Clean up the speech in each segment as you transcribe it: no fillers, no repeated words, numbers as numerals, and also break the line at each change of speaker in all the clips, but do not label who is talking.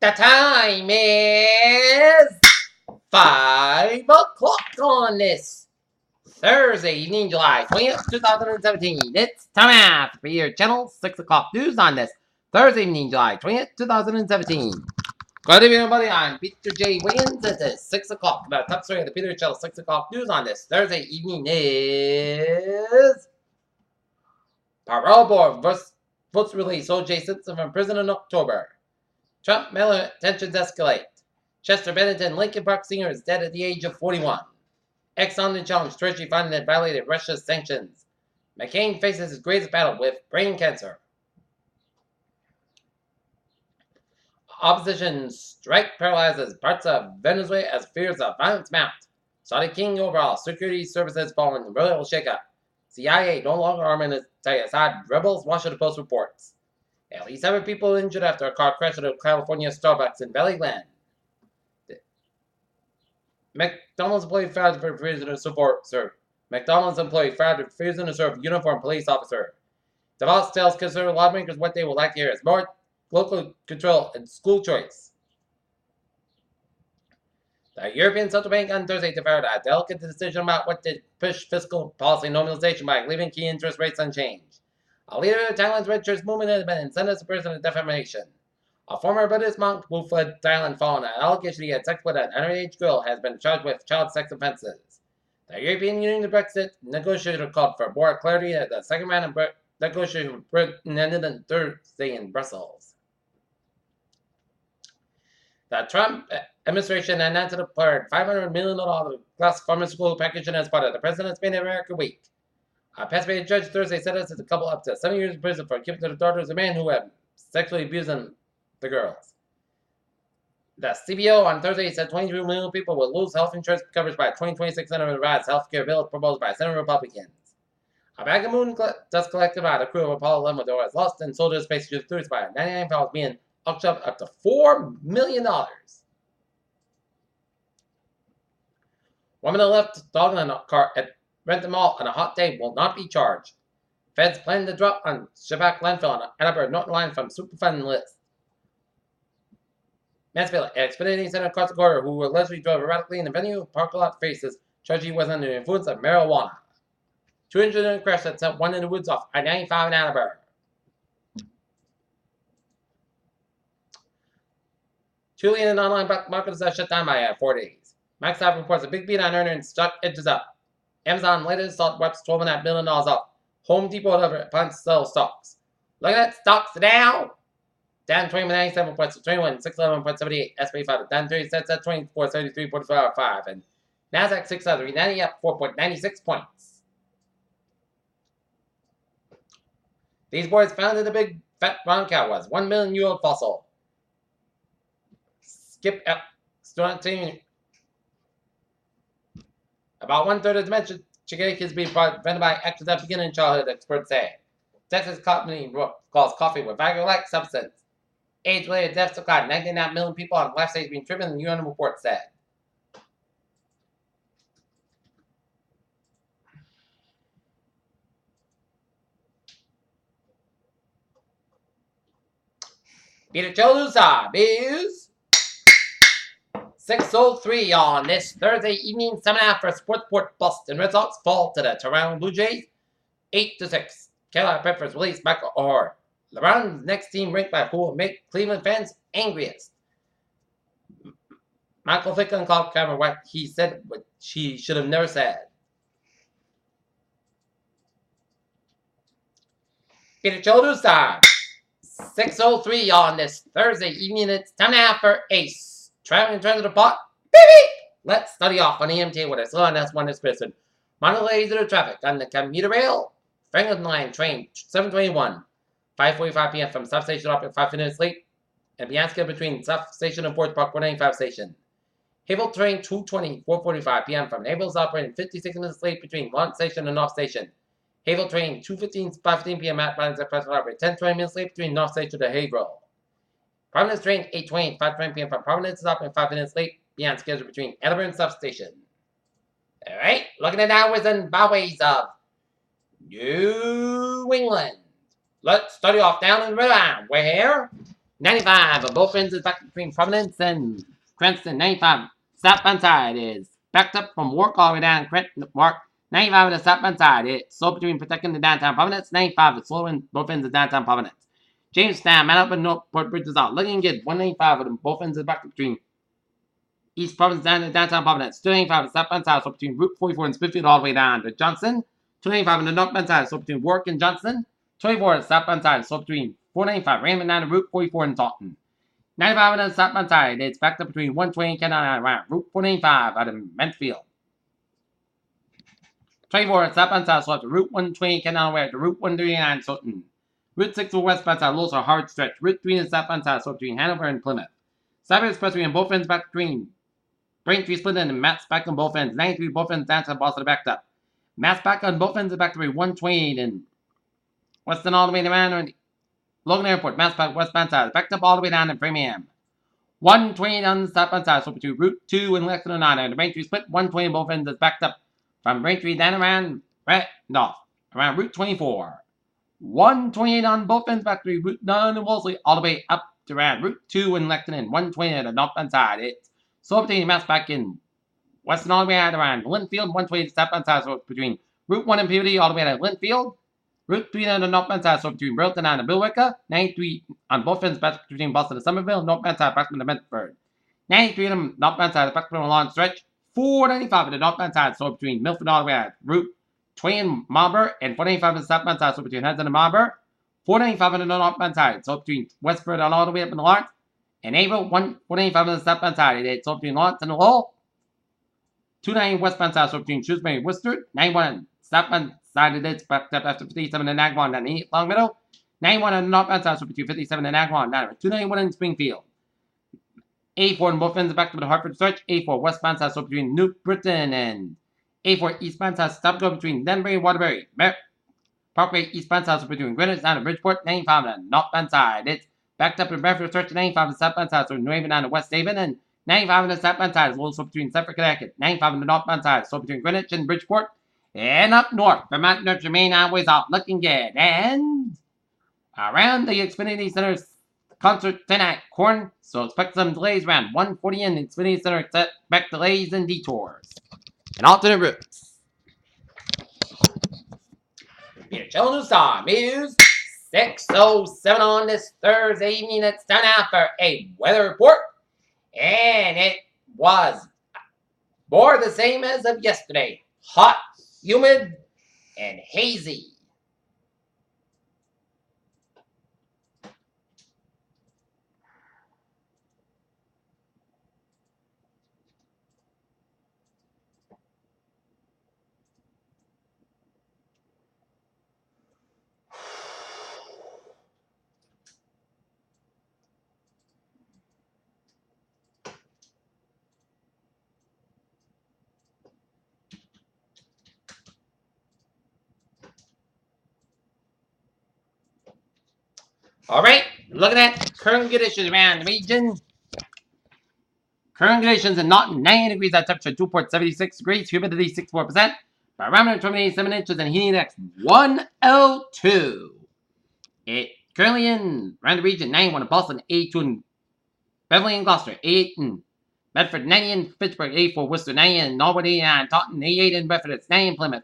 The time is 5 o'clock on this Thursday evening, July 20th, 2017. It's time out for your channel 6 o'clock news on this Thursday evening, July 20th, 2017. Good evening, everybody. I'm Peter J. Wiggins. It is 6 o'clock. The top story of the Peter Channel 6 o'clock news on this Thursday evening is Parole Board votes release O.J. Simpson from prison in October. Trump Miller tensions escalate. Chester Bennington, Lincoln Park singer, is dead at the age of 41. Exxon challenged Treasury finding that violated Russia's sanctions. McCain faces his greatest battle with brain cancer. Opposition strike paralyzes parts of Venezuela as fears of violence mount. Saudi king overall security services following royal shakeup. CIA no longer arming Assad rebels, Washington Post reports. At least 7 people injured after a car crash at a California Starbucks in Valleyland. McDonald's employee fired for refusing to serve. McDonald's employee fired for refusing to serve uniformed police officer. DeVos tells conservative lawmakers what they would like to hear is more local control and school choice. The European Central Bank on Thursday deferred a delicate decision about what to push fiscal policy normalization by leaving key interest rates unchanged. A leader of Thailand's red shirts movement has been sentenced to prison for defamation. A former Buddhist monk who fled Thailand following an allegation he had sex with an underage girl has been charged with child sex offenses. The European Union Brexit negotiator called for more clarity at the second round of negotiations with Britain ended on Thursday in Brussels. The Trump administration announced it declared $500 million glass pharmaceutical packaging as part of the President's Made in America Week. A Pennsylvania judge Thursday sentenced the couple up to 7 years in prison for giving their daughters a man who had sexually abused the girls. The CBO on Thursday said 23 million people will lose health insurance coverage by 2026 under the revised health care bill proposed by Senate Republicans. A bag of moon dust collected by the crew of Apollo 11 was lost in solar space through the by 99 pounds being auctioned up to $4 million. Woman that left dog in a car at Renton Mall on a hot day will not be charged. Feds plan to drop on Shabak landfill on Ann Arbor Norton line from Superfund list. Mansfield, an expediting center across the border who allegedly drove erratically in the venue parking lot faces charged he was under the influence of marijuana. 2 injured in a crash that sent one in the woods off I-95 in Ann Arbor. 2 leading online markets are shut down by 4 days. Microsoft reports a big beat on earnings, stock edges up. Amazon later stock wipes $12.5 billion off. Home Depot plans to sell stocks. Look at that, stocks down. Down 20.97 points to 21,611.78. S&P 5 down 30 cents at 24.73.45. And Nasdaq 690 up 4.96 points. These boys founded the big fat brown cow was 1 million-year-old fossil. Skip up. Starting about 1/3 of dementia genetic is being prevented by actions that begin in childhood, experts say. Texas company calls coffee with Viagra-like substance. Age-related deaths declined 99 million people on life stage being driven, the UN report said. Peter Cholusa, News 6:03 on this Thursday evening, 7.5 for Sportsport Boston Red Sox fall to the Toronto Blue Jays 8-6. Carolina Panthers release Michael Orr. LeBron's next team ranked by who will make Cleveland fans angriest. Michael Vick called Cameron what he said what she should have never said. Peter Childers time. 6:03 on this Thursday evening. It's time now for Ace. Traveling to the pot. Baby! Let's study off on EMT with a slow and S1 expression. Monolay to the traffic on the commuter rail. Franklin Line train 721. 5:45 p.m. from substation up at 5 minutes late. And Bianca between substation and Fort Park 195 station. Havel train 220, 4:45 p.m. from Havel's operating 56 minutes late between Launch Station and North Station. Havel train 2:15, 5:15 p.m. at Lions Express operating 10-20 minutes late between North Station to Haverhill. Providence train 8:20, 5:20 p.m. from Providence is operating 5 minutes late beyond schedule between Edinburgh and substation. Alright, looking at hours and byways of New England. Let's study off down in Rhode Island, where 95 of both ends is back between Providence and Cranston. 95 southbound side is backed up from Wark all the way down Wark. 95 on the southbound side, it's slow between protecting the downtown Providence. 95 is slow in both ends of downtown Providence. Jamestown, Mount and Northport Bridges out. Looking good. 195 of them both ends is back between East Providence down to downtown Providence. 295 is southbound side, so between Route 44 and Smithfield all the way down to Johnson. 295 on the northbound side, so between Wark and Johnson. 24 is southbound side, so between 495 Raymond down to Route 44 and Taunton. 95 on the southbound side, it's backed up between 120 and Canada around Route 495 out of Mansfield. 24 is southbound side, so up to Route 120 Canada way to Route 139 Sutton. Route 6 for westbound side, Lowell's a hard stretch. Route 3 is southbound side, so between Hanover and Plymouth. Cyber Expressway on both ends back between Braintree split and Matt's back on both ends. 93 both ends down to Boston backed up. Matt's back on both ends back to 128 and Western all the way around Logan Airport. Matt's back westbound side. Backed up all the way down to Framingham. 128 on the southbound side, so between Route 2 and Lexington and the Braintree split. 120 both ends is backed up from Braintree down around Route 24. 128 on both ends back to Route 9 and Wolseley all the way up to around Route 2 and Lexington. 120 on the northbound side. It's so between Mass back in Western all the way out around Linfield. 120 southbound side, so between Route 1 and Peabody all the way to Linfield. Route 3 on the northbound side, so between Burlington and Billerica. 93 on both ends back between Boston and Somerville. Northbound side back to Medford. 93 on the northbound side back to a long stretch. 495 on the northbound side, so between Milford all the way at Route 20 and Marlborough. And 495 on the southbound side, so between Hudson and Marlborough. 495 on the northbound side, so between Westford all the way up in Lawrence. And April 495 on the southbound side, it's so between Lawrence and Lowell. 290 westbound side, so between Shrewsbury and Worcester. 91 southbound side, it's backed up after 57 and Agawam down 8 Long Meadow. 91 on the northbound side, so between 57 and Agawam down 291 in Springfield. 84 on both ends back to the Hartford stretch. 84 westbound side, so between New Britain and 84 eastbound side, stop go between Denbury and Waterbury. Parkway eastbound side, so between Greenwich down to Bridgeport. 95 on the northbound side, it's backed up in Bedford stretch. 95 on the southbound side, so New Haven down to West Haven. And 95 on the southbound side, so also between Suffolk and Connecticut. 95 on the northbound side, so between Greenwich and Bridgeport. And up north, Vermont Notre Main highways out looking good. And around the Xfinity Center concert tonight, Corn. So expect some delays around 140 in the Xfinity Center. Expect delays and detours and alternate routes. Your Children's Star News 6:07 on this Thursday evening. It's time now for a weather report. And it was more the same as of yesterday. Hot, humid, and hazy. All right, looking at current conditions around the region. Current conditions in Naughton, 90 degrees at temperature, 2.76 degrees, humidity 64%, barometer 27 inches, and heat index 102. It currently in around the region, 91 in Boston, 82 in Beverly and Gloucester, 88 in Bedford, 90 in Pittsburgh, 84 Worcester, 90 in Norwood, 89 Taunton, 88 in Bedford, it's 90 in Plymouth,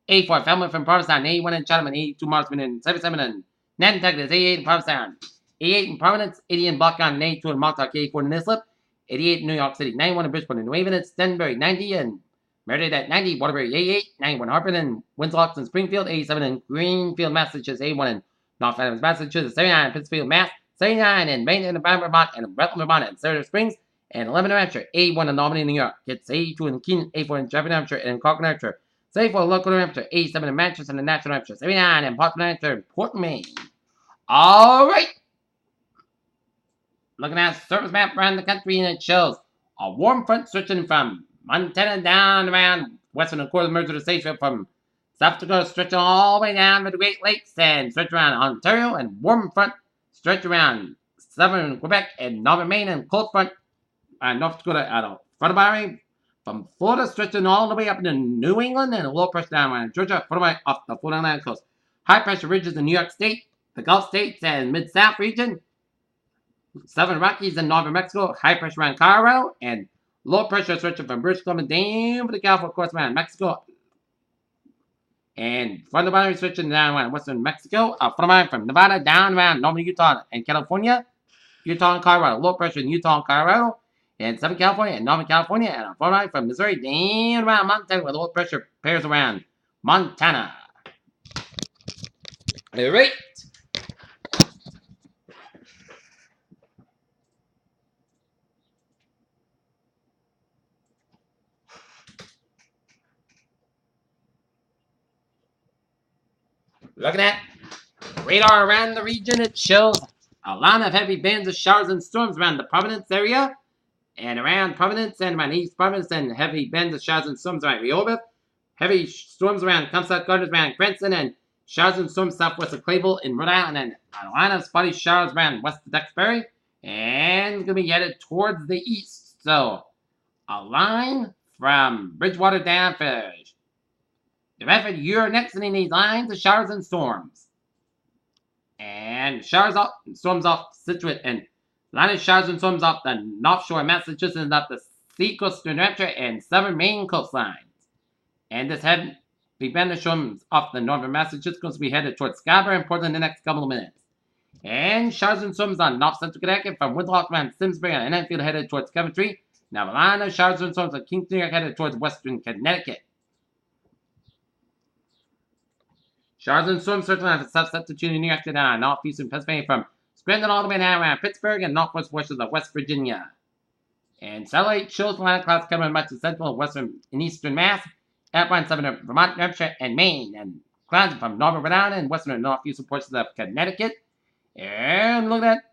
84 Falmouth and Provincetown, 81 in Chatham, 82 Marsden, and 77 in Nantucket, 88 in Provincetown, 88 in Providence, 80 in Block Island, 82 in Montauk, 84 in Islip, 88 in New York City, 91 in Bridgeport and New Haven, it's Denbury, 90 in Meredith at 90, Waterbury, 88, 91 Hartford and Winslow and Springfield, 87 in Greenfield, Massachusetts, 81 in North Adams, Massachusetts, 79 in Pittsfield, Mass, 79 in Maine and Vermont, and Rutland, Vermont, and Saratoga Springs, and 11 in New Hampshire, 81 in Albany, New York, it's 82 in Keene, 84 in Jefferson, New Hampshire, and in Concord, New Hampshire, 74 in Local, New Hampshire, 87 in Manchester and National, New Hampshire, 79 in Portland, New Hampshire, and Portland, Maine. All right. Looking at a surface map around the country, and it shows a warm front stretching from Montana down around western quarter of the states, from South Dakota stretching all the way down to the Great Lakes and stretch around Ontario, and warm front stretch around southern Quebec and northern Maine, and cold front North Dakota out of Florida, from Florida stretching all the way up into New England, and a low pressure down around Georgia, Florida off the Florida Atlantic coast. High pressure ridges in New York State, the Gulf states, and mid-south region. Southern Rockies in northern Mexico, high pressure around Colorado, and low pressure switching from British Columbia down to the Gulf, of course, around Mexico. And from the boundary switching down around western Mexico, from Nevada down around northern Utah and California, Utah and Colorado, low pressure in Utah and Colorado, and Southern California and Northern California, and from Missouri down around Montana, where low pressure pairs around Montana. All right. Looking at radar around the region, it shows a line of heavy bands of showers and storms around the Providence area, and around Providence and around East Providence, and heavy bands of showers and storms around Rehoboth, heavy storms around Comstock Gardens around Cranston, and showers and storms southwest of Clayville in Rhode Island, and a line of spotty showers around west of Duxbury, and going to be headed towards the east. So, a line from Bridgewater down for the Redford, you're next in these lines of showers and storms. And showers off, storms off Situate, and line of showers and storms off the North Shore of Massachusetts and up the seacoast of New Hampshire and southern Maine coastlines. And this heavy band of storms off the northern Massachusetts coast will be headed towards Scarborough and Portland in the next couple of minutes. And showers and storms on North Central Connecticut from Woodlock around Simsbury and Enfield headed towards Coventry. Now a line of showers and storms on Kingston headed towards western Connecticut. Showers and storms circling on the south substitute in New York to down northeastern Pennsylvania from Scranton all the way down around Pittsburgh and northwest portions of West Virginia. And satellite shows line of clouds covering much of central, western, and eastern Mass, outline southern of Vermont, New Hampshire, and Maine, and clouds from northern Rhode Island and western and northeastern portions of Connecticut. And look at that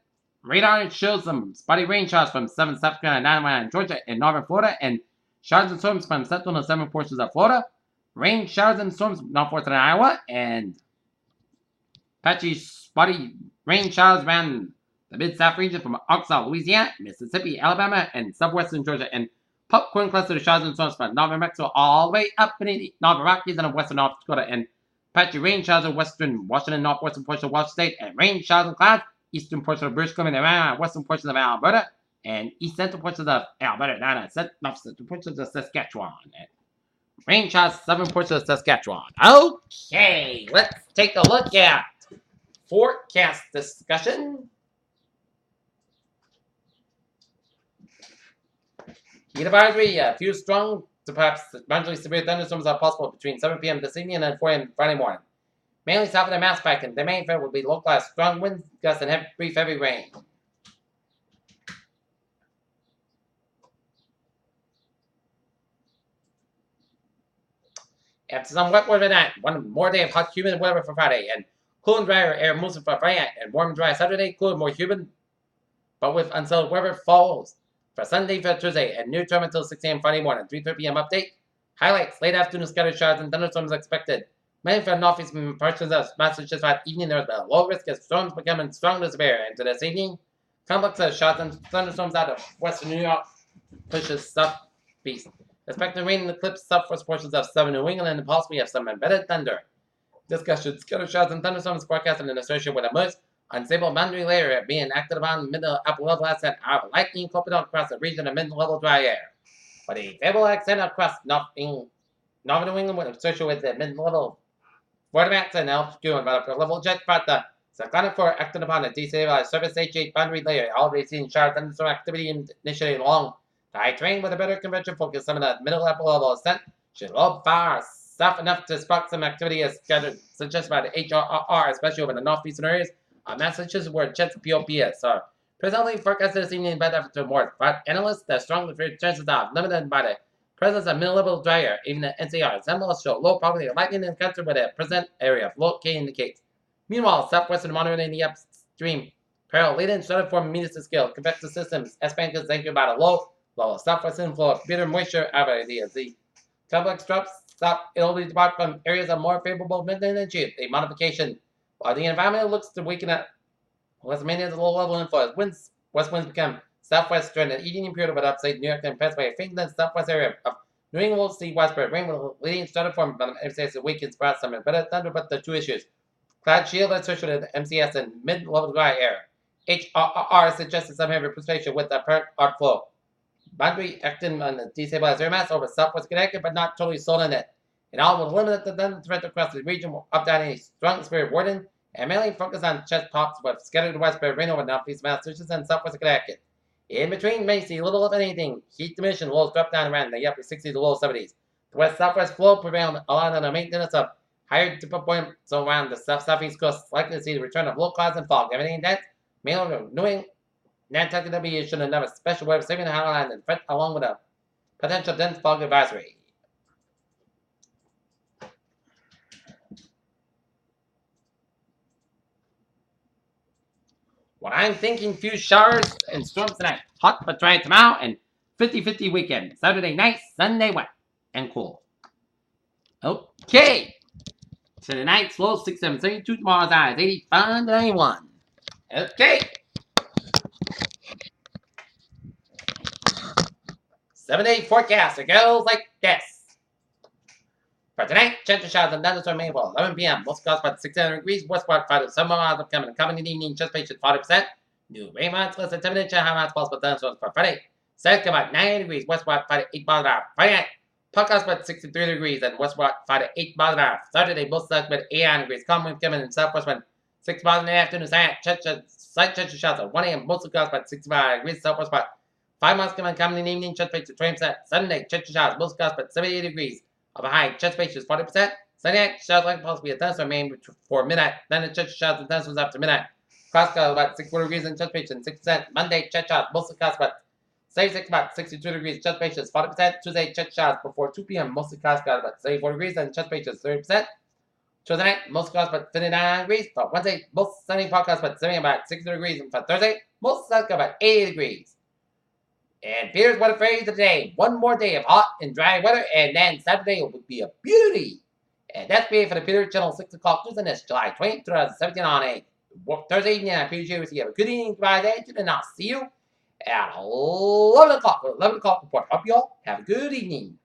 radar, it shows some spotty rain showers from southern South Carolina, down around Georgia, and northern Florida, and showers and storms from central and southern portions of Florida. Rain showers and storms northwestern Iowa, and patchy spotty rain showers around the mid-south region from Arkansas, Louisiana, Mississippi, Alabama, and southwestern Georgia, and popcorn cluster showers and storms from northern Mexico all the way up in the northern Rockies and western North Dakota, and patchy rain showers in western Washington, northwestern portion of Washington State, and rain showers and clouds eastern portion of British Columbia, and western portions of Alberta, and east central portions of Alberta, down to north central portions of Saskatchewan. Rain showers, southern portions of Saskatchewan. Okay, let's take a look at forecast discussion. Heat advisory, a few strong to perhaps marginally severe thunderstorms are possible between 7 p.m. this evening and 4 a.m. Friday morning. Mainly south of the Mass Pike and the main fair will be localized strong winds, gusts, and brief heavy rain. After some wet weather tonight, one more day of hot, humid weather for Friday, and cool and drier air moves for Friday, and warm and dry Saturday, cool and more humid, but with unsettled weather follows for Sunday for Tuesday, and near term until 6 a.m. Friday morning. 3:30 p.m. update. Highlights: late afternoon scattered showers and thunderstorms expected. Mainly from northeastern portions of Massachusetts by evening, there's a low risk of storms becoming strong to severe. And to this evening, complex of showers and thunderstorms out of western New York pushes southeast. Expected rain in the clips southwest portions of southern New England and possibly have some embedded thunder. Discussion: scattered showers and thunderstorms forecasted in association with a most unstable boundary layer being acted upon middle upper level ascent of lightning coupled across the region of mid-level dry air. But a favorable extent across northern New England with associated with the mid-level vortex and altitude about upper level jet part the cyclonic core acted upon a destabilized surface H8 boundary layer, already seeing showers and thunderstorm activity initiated along the high terrain with a better convention focus. Some of the middle upper level ascent should low far south enough to spark some activity as scattered suggested by the HRR, especially over the northeastern areas of Massachusetts where chance of POP is. So, presently forecasted this evening better to more, but analysts that strongly fear chances are limited by the presence of mid-level dry air. Even the NCR symbols show low probability of lightning in country with a present area of low K indicates. Meanwhile, southwestern moderate in the upstream parallel latent started forming meteor scale convective systems. S-bank is anchored by the low southwest inflow of bitter moisture over the complex drops south. It will depart from areas of more favorable wind energy. A modification while the environment looks to weaken at west maintains a low level inflow. West winds become southwest during the evening period of upstate New York and Pennsylvania. Faint southwest area of New England will see widespread rain with leading started from MCS and weekends perhaps some better thunder, but the two issues. Cloud shield associated with MCS and mid-level dry air. HRR suggested some heavy precipitation with apparent outflow. Boundary acting on the destabilized air mass over Southwest Connecticut, but not totally sold in it. It all will limit the threat across the region up down a strong spirit warden, and mainly focus on chest pops with scattered widespread rain over Northeast Massachusetts and Southwest Connecticut. In between, may see little of anything. Heat diminution, lows drop down around the upper 60s to low 70s. The west-southwest flow prevailed along the maintenance of higher dip points around the south-southeast coast. Likely to see the return of low clouds and fog. Everything that mainly knowing Nantucket W should have a special way of saving the Highland and threat along with a potential dense fog advisory. What I'm thinking, few showers and storms tonight. Hot but dry tomorrow and 50-50 weekend. Saturday night, Sunday wet and cool. Okay. So tonight, slow 6772. Tomorrow's high is 85 to 91. Okay. 7-day forecast. It goes like this. For tonight, chance of showers and thunderstorms may fall 11 p.m. Most clouds about 600 degrees. West part 5 to 7 miles of coming. Coming in the evening, just patient 40%. New rain amounts less than 7 inches. High amounts possible thunderstorms for Friday. South about 9 degrees. West part 5 to 8 miles an hour. Friday night, Puckout's about 63 degrees. And west part 5 to 8 miles an hour. Saturday, both sides about 89 degrees. Calm wind coming in southwest wind 6 miles in the afternoon. Slight chance of showers at 1 a.m. Most clouds about 65 degrees. Southwest part 5 miles coming in the evening. Just patient 20%. Sunday, chance of showers. Most clouds about 78 degrees. Of a high chest space is 40%. Sunday night, showers likely possibly a thunderstorm main for midnight. Then the chest showers and thunderstorms after midnight. Cross clouds about 64 degrees and chest space and 6%. Monday, chest showers mostly clouds about 76, about 62 degrees. Chest space is 40%. Tuesday, chest showers before 2 p.m. Mostly clouds about 74 degrees and chest space is 30%. Tuesday night, most clouds about 59 degrees. For Wednesday, most sunny forecast about 70, about 60 degrees. And for Thursday, most sunny about 80 degrees. And here's what for you today. One more day of hot and dry weather, and then Saturday will be a beauty. And that's it for the Peter Channel 6 o'clock news on this July 20th, 2017 on a Thursday evening. I appreciate you. Have a good evening, goodbye, day, and I'll see you at 11 o'clock. 11 o'clock report. Hope you all have a good evening.